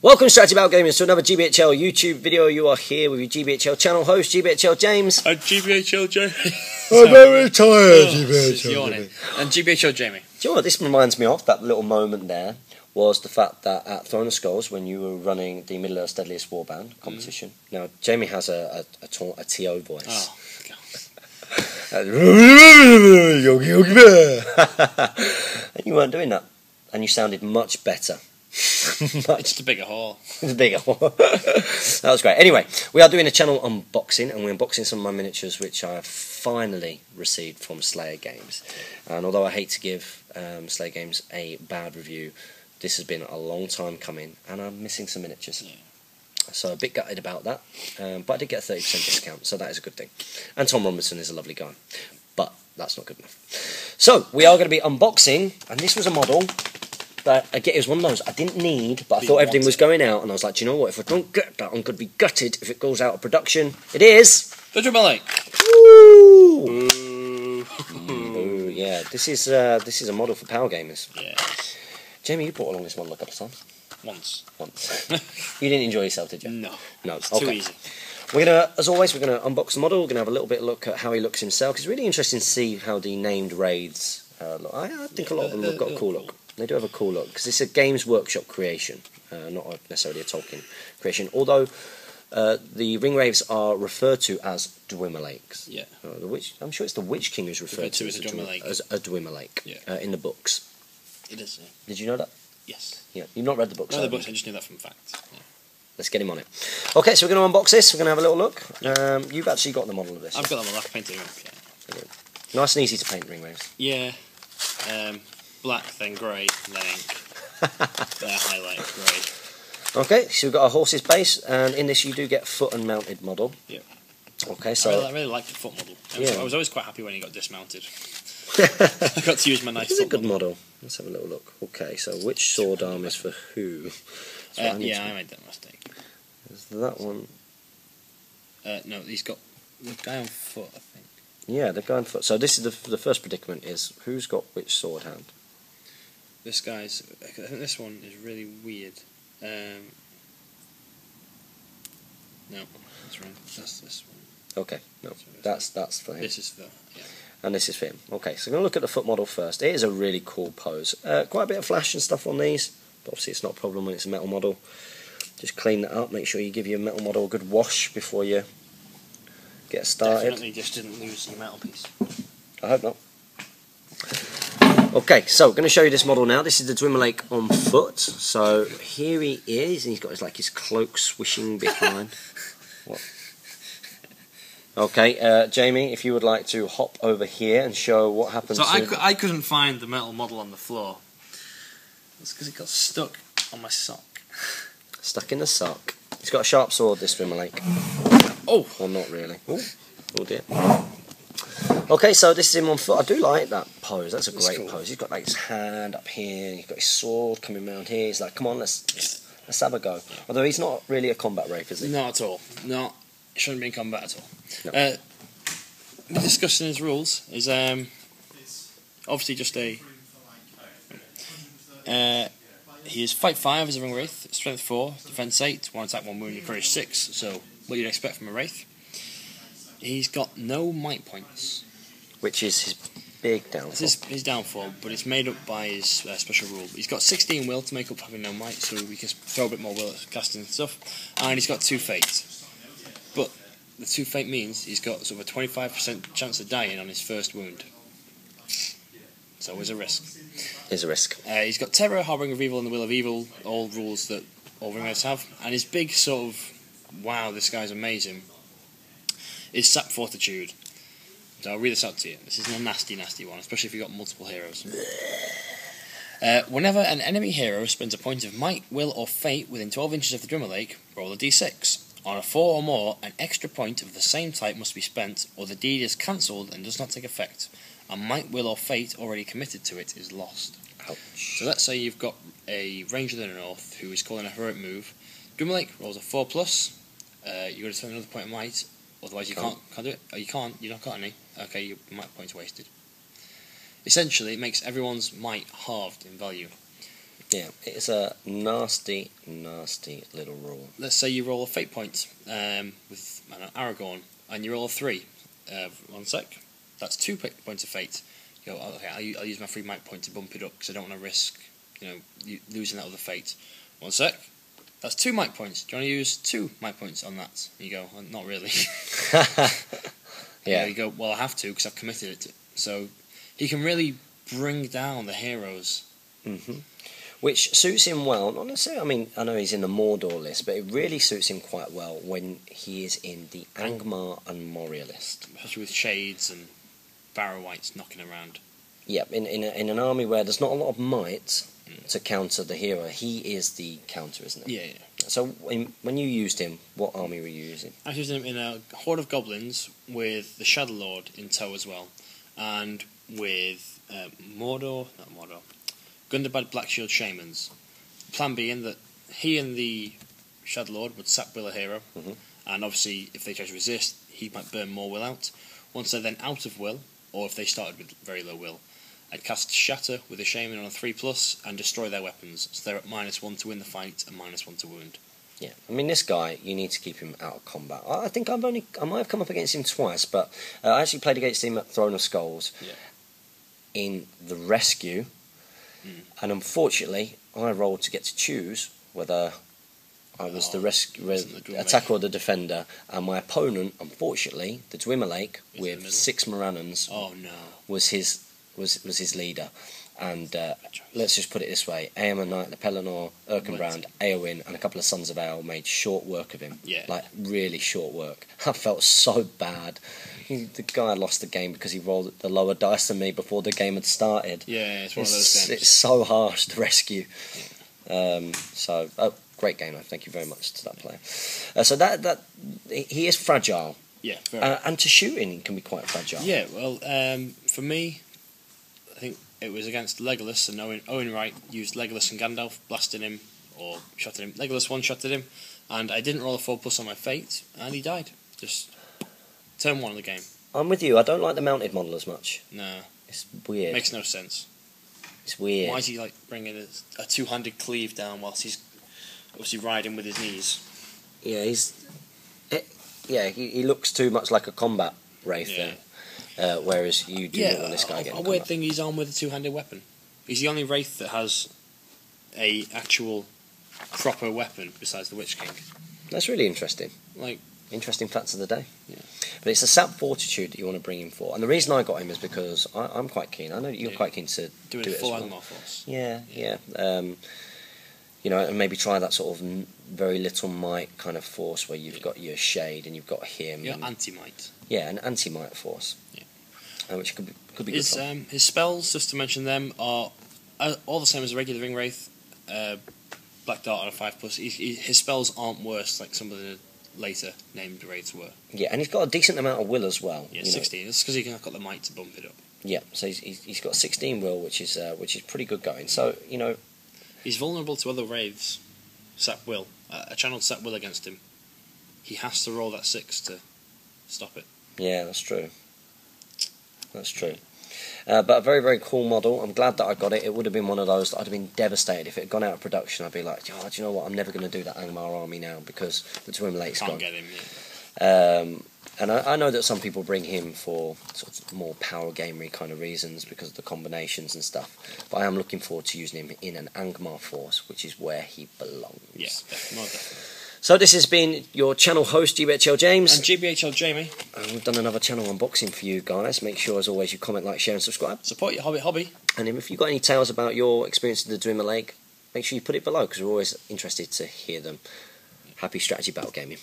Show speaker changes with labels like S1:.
S1: Welcome, Strategy About Gaming, to another GBHL YouTube video. You are here with your GBHL channel host, GBHL James.
S2: GBHL Jamie.
S1: I'm very tired, GBHL Jamie.
S2: And GBHL Jamie.
S1: Do you know what this reminds me of? That little moment there was the fact that at Throne of Skulls, when you were running the Middle-earth's Deadliest Warband competition, now Jamie has a TO voice.
S2: Oh,
S1: and you weren't doing that, and you sounded much better.
S2: It's just a bigger hall.
S1: It's a bigger hall. That was great. Anyway, we are doing a channel unboxing, and we're unboxing some of my miniatures which I have finally received from Slayer Games. And although I hate to give Slayer Games a bad review, this has been a long time coming, and I'm missing some miniatures. Yeah. So a bit gutted about that, but I did get a 30% discount, so that is a good thing. And Tom Robinson is a lovely guy, but that's not good enough. So we are going to be unboxing, and this was a model that, again, it was one of those I didn't need, but I thought everything was going out, and I was like, do you know what, if I don't get that, I'm going to be gutted if it goes out of production. It is
S2: the Dwimmerlaik.
S1: Woo! Ooh, yeah, this is a model for power gamers.
S2: Yeah.
S1: Jamie, you brought along this model a couple of times.
S2: Once.
S1: You didn't enjoy yourself, did you?
S2: No.
S1: No.
S2: It's
S1: okay.
S2: too easy.
S1: We're gonna, as always, we're gonna unbox the model. We're gonna have a little bit of look at how he looks himself. It's really interesting to see how the named raids look. I think a lot of them have got a cool look. They do have a cool look because it's a Games Workshop creation, not necessarily a Tolkien creation. Although the ring raves are referred to as Dwimmerlaiks.
S2: Yeah.
S1: Which I'm sure it's the Witch King who's referred to as a Dwimmerlaik.
S2: Yeah.
S1: In the books.
S2: It is. Yeah.
S1: Did you know that?
S2: Yes.
S1: Yeah. You've not read the books.
S2: I read the books. I just knew that from fact. Yeah.
S1: Let's get him on it. Okay, so we're going to unbox this. We're going to have a little look. You've actually got the model of this.
S2: I've got them all. I've painted them. Yeah.
S1: Nice and easy to paint ring raves.
S2: Yeah. Black, then grey, then ink. Then highlight grey.
S1: Okay, so we've got a horse's base, and in this you do get a foot and mounted model.
S2: Yeah.
S1: Okay, so
S2: I really liked the foot model.
S1: I
S2: was always quite happy when he got dismounted. I got to use my nice.
S1: It's a good model. Let's have a little look. Okay, so which sword arm is for who?
S2: I made that mistake.
S1: Is that one?
S2: No, he's got the guy on foot, I think.
S1: Yeah, the guy on foot. So this is the first predicament: is who's got which sword hand?
S2: This guy's. I think this one is really weird. No, that's wrong. That's this one.
S1: Okay, no, that's for him.
S2: This is the
S1: And this is for him. Okay, so we're going to look at the foot model first. It is a really cool pose. Quite a bit of flash and stuff on these, but obviously it's not a problem when it's a metal model. Just clean that up. Make sure you give your metal model a good wash before you get started.
S2: Definitely just didn't lose your metal piece.
S1: I hope not. Okay, so I'm going to show you this model now. This is the Dwimmerlaik on foot. So here he is, and he's got his cloak swishing behind. What? Okay, Jamie, if you would like to hop over here and show what happens.
S2: So I couldn't find the metal model on the floor. It's because it got stuck on my sock.
S1: Stuck in the sock. He's got a sharp sword, this Dwimmerlaik.
S2: Oh!
S1: Well, not really. Oh dear. Okay, so this is him on foot. I do like that pose. That's a great pose. He's got like his hand up here. He's got his sword coming around here. He's like, come on, let's have a go. Although he's not really a combat wraith, is he?
S2: Not at all. No, he shouldn't be in combat at all.
S1: No.
S2: The discussion his rules is obviously just a. He is fight 5 as a ring wraith, strength 4, defense 8, 1 attack, 1 wound, and courage 6. So what you'd expect from a wraith. He's got no might points,
S1: which is his big downfall.
S2: This is his downfall, but it's made up by his special rule. He's got 16 will to make up for having no might, so we can throw a bit more will at casting and stuff. And he's got 2 fate. But the 2 fate means he's got sort of a 25% chance of dying on his first wound. It's always a risk.
S1: It's a risk.
S2: He's got terror, harboring of evil, and the will of evil, all rules that all ringmates have. And his big sort of, wow, this guy's amazing, is sap fortitude. So I'll read this out to you. This is a nasty, nasty one, especially if you've got multiple heroes. Whenever an enemy hero spends a point of might, will, or fate within 12 inches of the Dwimmerlaik, roll a d6. On a 4 or more, an extra point of the same type must be spent, or the deed is cancelled and does not take effect. A might, will, or fate already committed to it is lost.
S1: Ouch.
S2: So let's say you've got a ranger in the north who is calling a heroic move. Dwimmerlaik rolls a 4+. You've got to spend another point of might. Otherwise you can't do it. Oh, you can't. You don't got any. Okay, your might point's wasted. Essentially, it makes everyone's might halved in value.
S1: Yeah, it's a nasty, nasty little rule.
S2: Let's say you roll a fate point with Aragorn, and you roll a 3. 1 sec. That's 2 points of fate. You go, okay, I'll use my free might point to bump it up because I don't want to risk, you losing that other fate. 1 sec. That's 2 might points. Do you want to use 2 might points on that? And you go, well, not really.
S1: Yeah.
S2: You go, well, I have to because I've committed it to. So he can really bring down the heroes.
S1: Mm-hmm. Which suits him well, not necessarily, I mean, I know he's in the Mordor list, but it really suits him quite well when he is in the Angmar and Moria list.
S2: Especially with Shades and Barrow-wights knocking around.
S1: Yeah, in an army where there's not a lot of might to counter the hero, he is the counter, isn't he?
S2: Yeah, yeah.
S1: So when you used him, what army were you using?
S2: I used him in a horde of goblins with the Shadow Lord in tow as well, and with Gundabad Blackshield Shamans. Plan being that he and the Shadow Lord would sap will a hero, and obviously if they try to resist, he might burn more will out. Once they're then out of will, or if they started with very low will, I'd cast Shatter with a Shaman on a 3+, and destroy their weapons, so they're at -1 to win the fight and -1 to wound.
S1: Yeah, I mean, this guy, you need to keep him out of combat. I think I might have come up against him twice, but I actually played against him at Throne of Skulls in the rescue, and unfortunately, I rolled to get to choose whether I was the attacker or the defender, and my opponent, unfortunately, the Dwimmerlaik with 6 Morannons, was his leader. And let's just put it this way: Eamon Knight, the Pelennor, Erkenbrand, Eowyn, and a couple of Sons of Ale made short work of him.
S2: Yeah.
S1: Like, really short work. I felt so bad. The guy lost the game because he rolled the lower dice than me before the game had started.
S2: Yeah, it's one of those games.
S1: It's so harsh, the rescue. Great game, though. Thank you very much to that player. So he is fragile.
S2: Yeah,
S1: and to shooting, he can be quite fragile.
S2: Yeah, well, for me, I think it was against Legolas, and Owen Wright used Legolas and Gandalf, blasting him, or shot at him. Legolas one-shotted him, and I didn't roll a 4+ on my fate, and he died. Just turn 1 of the game.
S1: I'm with you. I don't like the mounted model as much.
S2: No.
S1: It's weird.
S2: Makes no sense.
S1: It's weird.
S2: Why is he bringing a two-handed cleave down whilst he's obviously riding with his knees?
S1: Yeah, he looks too much like a combat wraith there. Whereas you do not want this guy getting
S2: a weird thing, he's armed with a two-handed weapon. He's the only wraith that has a actual proper weapon besides the Witch King.
S1: That's really interesting. Interesting facts of the day. Yeah. But it's the sap fortitude that you want to bring him for. And the reason I got him is because I'm quite keen. I know you're quite keen to do it
S2: full
S1: as well.
S2: Angmar force.
S1: Yeah. And maybe try that sort of very little might kind of force where you've got your Shade and you've got him.
S2: Your anti-might.
S1: Yeah, an anti-might force. Yeah. Which could be good fun.
S2: His spells, just to mention them, are all the same as a regular Ring Wraith. Black Dart on a 5+. His spells aren't worse like some of the later named Wraiths were. Yeah,
S1: and he's got a decent amount of will as well.
S2: Yeah, 16. That's because he's got the might to bump it up.
S1: Yeah, so he's got 16 will, which is pretty good going. So,
S2: he's vulnerable to other Wraiths. Sap will. A channeled Sap will against him. He has to roll that 6 to stop it.
S1: Yeah, that's true. That's true. But a very, very cool model. I'm glad that I got it. It would have been one of those that I'd have been devastated if it had gone out of production. I'd be like, do you know what? I'm never going to do that Angmar army now because the Dwimmerlaik's gone.
S2: Can't get him, yeah.
S1: And I know that some people bring him for sort of more power gamery kind of reasons because of the combinations and stuff. But I am looking forward to using him in an Angmar force, which is where he belongs.
S2: Yeah, definitely.
S1: So this has been your channel host, GBHL James.
S2: And GBHL Jamie.
S1: And we've done another channel unboxing for you guys. Make sure, as always, you comment, like, share and subscribe.
S2: Support your Hobbit hobby.
S1: And if you've got any tales about your experience with the Dwimmerlaik, make sure you put it below because we're always interested to hear them. Happy strategy battle gaming.